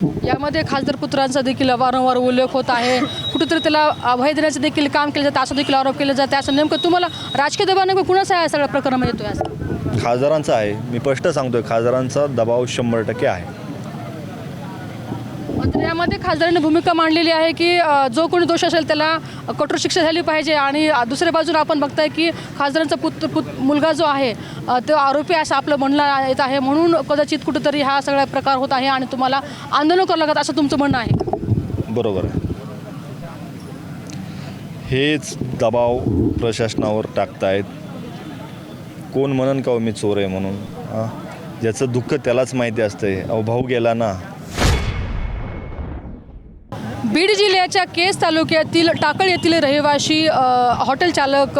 यामध्ये खासदार पुत्रांचा देखील वारंवार उल्लेख होत आहे। कुठेतरी त्याला अभय देण्याचं देखील काम केलं जातं, असं देखील आरोप केला जातं। असं नेमकं तुम्हाला राजकीय दबाव नेमकं कुणाचा आहे सगळ्या प्रकरणामध्ये येतोय असं? खासदारांचा आहे। मी स्पष्ट सांगतोय, खासदारांचा दबाव 100% आहे। मात्र यामध्ये खासदारांनी भूमिका मांडलेली आहे की जो कोणी दोष असेल त्याला कठोर शिक्षा झाली पाहिजे। आणि दुसऱ्या बाजूला आपण बघताय की खासदारांचा मुलगा जो आहे तो आरोपी असं आपलं म्हणणं येत आहे, म्हणून कदाचित कुठेतरी हा सगळा प्रकार होत आहे आणि तुम्हाला आंदोलन करावं लागत असं तुमचं म्हणणं आहे का? बरोबर आहे। हेच दबाव प्रशासनावर टाकतायत। कोण म्हणन का मी चोर आहे म्हणून? ज्याचं दुःख त्यालाच माहिती असतंय। भाऊ गेला ना। बीड जिल्ह्याच्या केज तालुक्यातील टाकळ येथील रहिवाशी हॉटेल चालक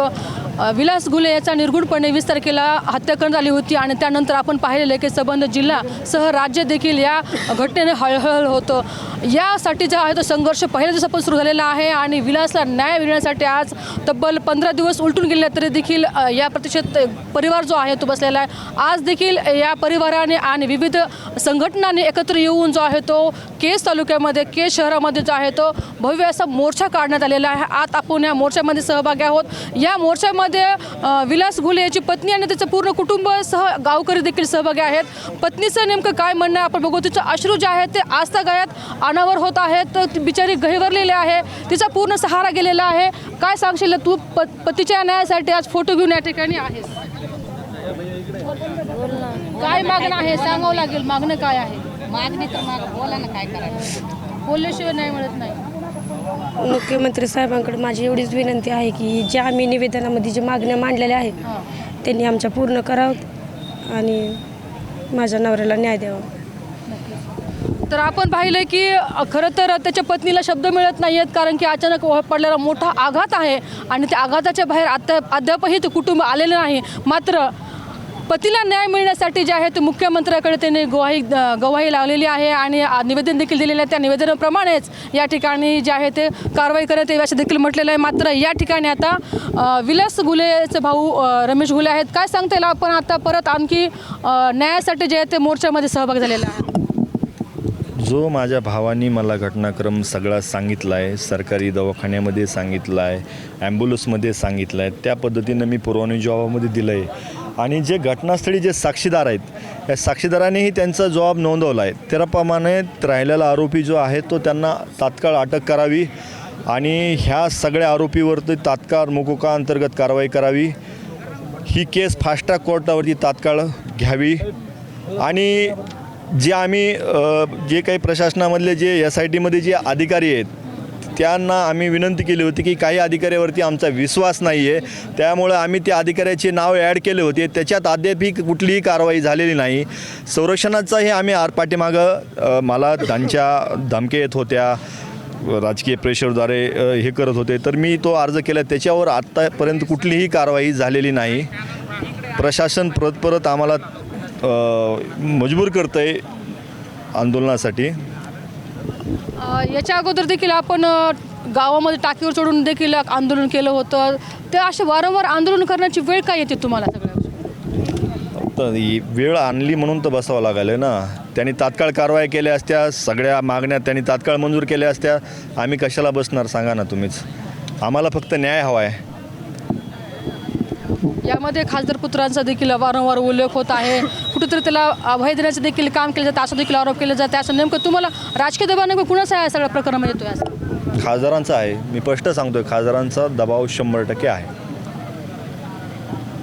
विलास घुले याचा निर्गुणपणे 20 तारखेला हत्या करण्यात आली होती। आणि त्यानंतर आपण पाहिलेलं की संबंध जिल्हासह राज्य देखील या घटनेने हळहळ होतं। यासाठी जो आहे तो संघर्ष पहिल्या दिवसापासून सुरू झालेला आहे आणि विलासला न्याय मिळण्यासाठी आज तब्बल 15 दिवस उलटून गेले तरी देखील या प्रतिशत परिवार जो आहे तो बसलेला आहे। आज देखील या परिवाराने आणि विविध संघटनांनी एकत्र येऊन जो आहे तो केज तालुक्यामध्ये केज शहरामध्ये जो आहे तो भव्य असा मोर्चा काढण्यात आलेला आहे। आज आपण या मोर्चामध्ये सहभागी आहोत। या मोर्चामध्ये विलास घुले याची पत्नी आणि त्याचं पूर्ण कुटुंब सह गावकरी देखील सहभागी आहेत। पत्नीचं नेमकं काय म्हणणं आहे आपण बघू। तिचं अश्रू जे आहेत ते आजतागायत अनावर होत आहेत। ती बिचारी गहिवरलेली आहे, तिचा पूर्ण सहारा गेलेला आहे। काय सांगशील तू पतीच्या न्यायासाठी आज फोटो घेऊन या ठिकाणी आहेस? काय मागणं आहे सांगावं लागेल, मागणं काय आहे? मागणी तर बोला ना, काय करायचं? बोलल्याशिवाय नाही मिळत नाही। मुख्यमंत्री साहेबांकडे माझी एवढीच विनंती आहे की ज्या आम्ही निवेदनामध्ये ज्या मागण्या मांडलेल्या आहेत त्यांनी आमच्या पूर्ण करावं आणि माझ्या नवऱ्याला न्याय द्यावा। तर आपण पाहिलं की खरं तर त्याच्या पत्नीला शब्द मिळत नाही आहेत, कारण की अचानक पडलेला मोठा आघात आहे आणि त्या आघाताच्या बाहेर अद्यापही ते कुटुंब आलेलं नाही। मात्र पतीला न्याय मिळण्यासाठी जे आहे ते मुख्यमंत्र्याकडे त्यांनी गवाही लावलेली आहे आणि निवेदन देखील दिलेलं आहे। त्या निवेदनाप्रमाणेच या ठिकाणी जे आहे ते कारवाई करण्यात येईल असं देखील म्हटलेलं आहे। मात्र या ठिकाणी आता विलास घुलेचे भाऊ रमेश घुले आहेत। काय सांगता येईल आपण आता परत आणखी न्यायासाठी जे आहे ते मोर्चामध्ये सहभाग झालेला आहे? जो माझ्या भावानी मला घटनाक्रम सगळा सांगितला आहे, सरकारी दवाखान्यामध्ये सांगितला आहे, ॲम्ब्युलन्समध्ये सांगितलं आहे, त्या पद्धतीनं मी पुरवणी जबाबामध्ये दिलं आहे। आणि जे घटनास्थळी जे साक्षीदार आहेत त्या साक्षीदारांनीही त्यांचा जबाब नोंदवला आहे। त्याप्रमाणे राहिलेला आरोपी जो आहे तो त्यांना तात्काळ अटक करावी आणि ह्या सगळ्या आरोपीवरती तात्काळ मोकोका अंतर्गत कारवाई करावी। ही केस फास्ट ट्रॅक कोर्टावरती तात्काळ घ्यावी आणि जे आम्ही जे काही प्रशासनामधले जे SITमध्ये जे अधिकारी आहेत त्यांना आम्ही विनंती केली होती की काही अधिकाऱ्यावरती आमचा विश्वास नाही आहे, त्यामुळे आम्ही त्या अधिकाऱ्याचे नाव ॲड केले होते। त्याच्यात अद्यापही कुठलीही कारवाई झालेली नाही। संरक्षणाचाही आम्ही पाठीमागं मला त्यांच्या धमक्या येत होत्या, राजकीय प्रेशरद्वारे हे करत होते, तर मी तो अर्ज केला। त्याच्यावर आत्तापर्यंत कुठलीही कारवाई झालेली नाही। प्रशासन परत आम्हाला मजबूर करतं आहे आंदोलनासाठी। याच्या अगोदर देखील आपण गावामध्ये टाकीवर चढून देखील आंदोलन केलं होतं। ते असे वारंवार आंदोलन करण्याची वेळ काय येते तुम्हाला सगळ्या? तर ही वेळ आणली म्हणून तर बसावं लागलं ना। त्यांनी तात्काळ कारवाई केल्या असत्या, सगळ्या मागण्या त्यांनी तात्काळ मंजूर केल्या असत्या, आम्ही कशाला बसणार सांगा ना तुम्हीच। आम्हाला फक्त न्याय हवा आहे। यामध्ये खासदार पुत्रांचा देखील वारंवार उल्लेख होत आहे। कुठेतरी त्याला अभय देण्याचं देखील काम केलं जातं, असं देखील आरोप केला जातं। असं नेमकं तुम्हाला राजकीय दबाव नेमकं कुणाचा आहे सगळ्या प्रकरणामध्ये येतोय असं? खासदारांचा आहे। मी स्पष्ट सांगतोय, खासदारांचा दबाव 100% आहे।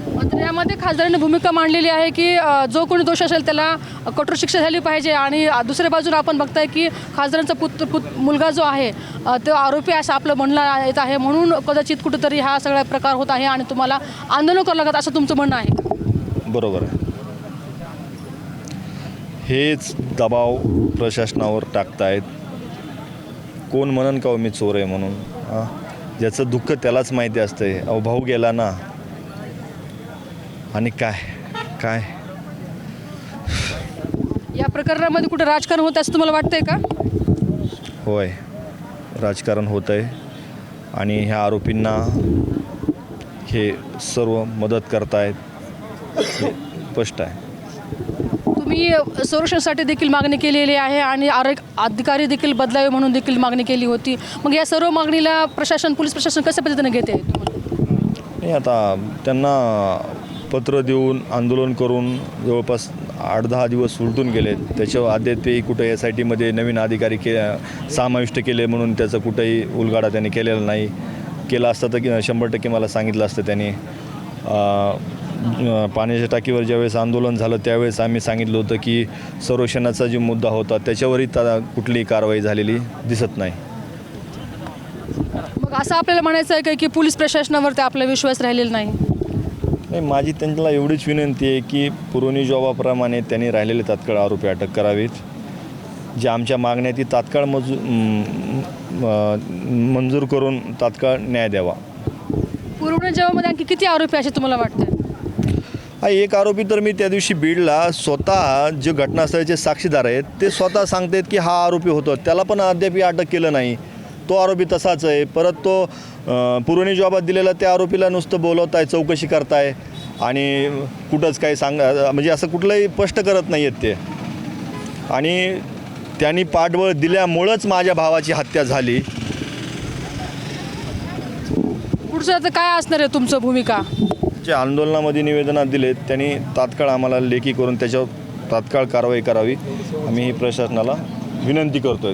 मात्र यामध्ये खासदारांनी भूमिका मांडलेली आहे की जो कोणी दोष असेल त्याला कठोर शिक्षा झाली पाहिजे। आणि दुसऱ्या बाजूला आपण बघताय की खासदारांचा मुलगा जो आहे तो आरोपी असं आपलं म्हणणं येत आहे, म्हणून कदाचित कुठेतरी हा सगळा प्रकार होत आहे आणि तुम्हाला आंदोलन करावं लागत असं तुमचं म्हणणं आहे का? बरोबर आहे। हेच दबाव प्रशासनावर टाकतायत। कोण म्हणन का मी चोर आहे म्हणून? ज्याचं दुःख त्यालाच माहिती असतंय। भाऊ गेला ना। आणि काय या प्रकरणामध्ये कुठे राजकारण होतं असं तुम्हाला वाटतंय का? होय, राजकारण होतं आहे आणि ह्या आरोपींना हे सर्व मदत करतायत, हे स्पष्ट आहे। तुम्ही संरक्षणासाठी देखील मागणी केलेली आहे आणि अधिकारी देखील बदलावे म्हणून देखील मागणी केली होती. मग या सर्व मागणीला प्रशासन, पोलीस प्रशासन कशा पद्धतीने घेते? नाही, आता त्यांना पत्र देऊन आंदोलन करून जवळपास 8-10 दिवस उलटून गेले. त्याच्यावर अद्यापही कुठे SITमध्ये नवीन अधिकारी समाविष्ट केले म्हणून त्याचा कुठेही उलगाडा त्यांनी केलेला नाही. केला असता तर 100% मला सांगितलं असतं त्यांनी. पाण्याच्या टाकीवर ज्यावेळेस आंदोलन झालं त्यावेळेस आम्ही सांगितलं होतं की संरक्षणाचा जो मुद्दा होता त्याच्यावरही कुठलीही कारवाई झालेली दिसत नाही. मग असं आपल्याला म्हणायचं आहे की पोलीस प्रशासनावरती आपला विश्वास राहिलेला नाही? नाही, माझी त्यांना एवढीच विनंती आहे की पुरवणी जबाबाप्रमाणे त्यांनी राहिलेले तात्काळ आरोपी अटक करावीत. ज्या आमच्या मागण्या ती तात्काळ मंजूर करून तात्काळ न्याय द्यावा. पूर्ण जबाबामध्ये आणखी किती आरोपी असे तुम्हाला वाटतं? हा एक आरोपी तर मी त्या दिवशी बीडला स्वतः जे घटनास्थळाचे साक्षीदार आहेत ते स्वतः सांगतात की हा आरोपी होतो, त्याला पण अद्याप अटक केलं नाही. तो आरोपी तसाच आहे. परत तो पुरवणी जबाबात दिलेला त्या आरोपीला नुसतं बोलवताय, चौकशी करताय आणि कुठंच काही म्हणजे असं कुठलंही स्पष्ट करत नाही आहेत ते. आणि त्यांनी पाठबळ दिल्यामुळंच माझ्या भावाची हत्या झाली. पुढचं आता काय असणार आहे तुमचं भूमिका? जे आंदोलनामध्ये निवेदनात दिलेत त्यांनी तात्काळ आम्हाला लेखी करून त्याच्यावर तात्काळ कारवाई करावी आम्ही ही प्रशासनाला विनंती करतोय.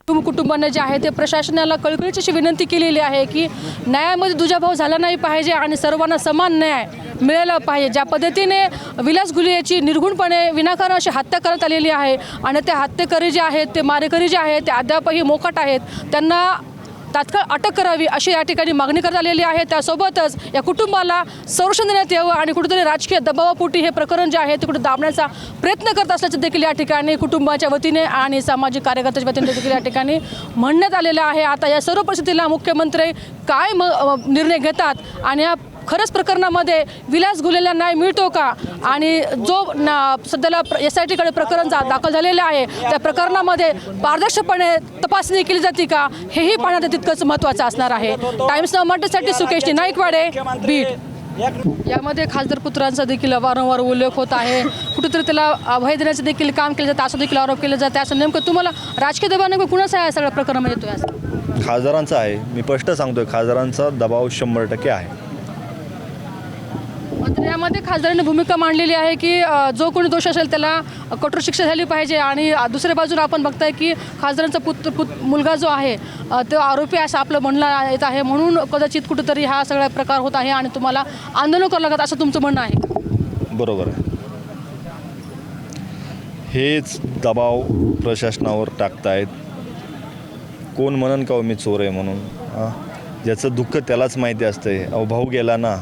कुटुंबाने जे आहे ते प्रशासनाला कळकळीची अशी विनंती केलेली आहे की न्यायामध्ये दुजाभाव झाला नाही पाहिजे आणि सर्वांना समान न्याय मिळाला पाहिजे. ज्या पद्धतीने विलास घुले याची निर्घुणपणे विनाकारण अशी हत्या करण्यात आलेली आहे आणि त्या हत्येकरी जे आहेत, ते मारेकरी जे आहेत ते अद्यापही मोकाट आहेत, त्यांना तात्काळ अटक करावी अशी या ठिकाणी मागणी करण्यात आलेली आहे. त्यासोबतच या कुटुंबाला संरक्षण देण्यात यावं आणि कुठेतरी राजकीय दबावापोटी हे प्रकरण जे आहे ते कुठे दाबण्याचा प्रयत्न करत असल्याचं देखील या ठिकाणी कुटुंबाच्या वतीने आणि सामाजिक कार्यकर्त्याच्या वतीने देखील या ठिकाणी म्हणण्यात आलेलं आहे. आता या सर्व परिस्थितीला मुख्यमंत्री काय निर्णय घेतात आणि या खरंच प्रकरणामध्ये विलास घुलेला न्याय मिळतो का आणि जो सध्याला SITकडे प्रकरण दाखल झालेलं आहे त्या प्रकरणामध्ये पारदर्शकपणे तपासणी केली जाते का हेही पाहण्यात तितकंच महत्त्वाचं असणार आहे. टाइम्स नाऊ मराठीसाठी सुकेश नाईकवाडे, बीड. यामध्ये खासदार पुत्रांचा देखील वारंवार उल्लेख होत आहे. कुठेतरी त्याला अभय देण्याचं देखील काम केलं जातं, असं देखील आरोप केला जातं. असं नेमकं तुम्हाला राजकीय दबाव नेमकं कुणाचा आहे सगळ्या प्रकरणामध्ये येतोय? असं खासदारांचा आहे. मी स्पष्ट सांगतोय, खासदारांचा दबाव 100% आहे. मात्र यामध्ये खासदारांनी भूमिका मांडलेली आहे की जो कोणी दोष असेल त्याला कठोर शिक्षा झाली पाहिजे आणि दुसऱ्या बाजूला आपण बघताय की खासदारांचा मुलगा जो आहे तो आरोपी असं आपलं म्हणणं येत आहे. म्हणून कदाचित कुठेतरी हा सगळा प्रकार होत आहे आणि तुम्हाला आंदोलन करावं लागत असं तुमचं म्हणणं आहे? बरोबर आहे. हेच दबाव प्रशासनावर टाकतायत. कोण म्हणन का मी चोर आहे म्हणून? ज्याचं दुःख त्यालाच माहिती असतंय. अहो, भाऊ गेला ना,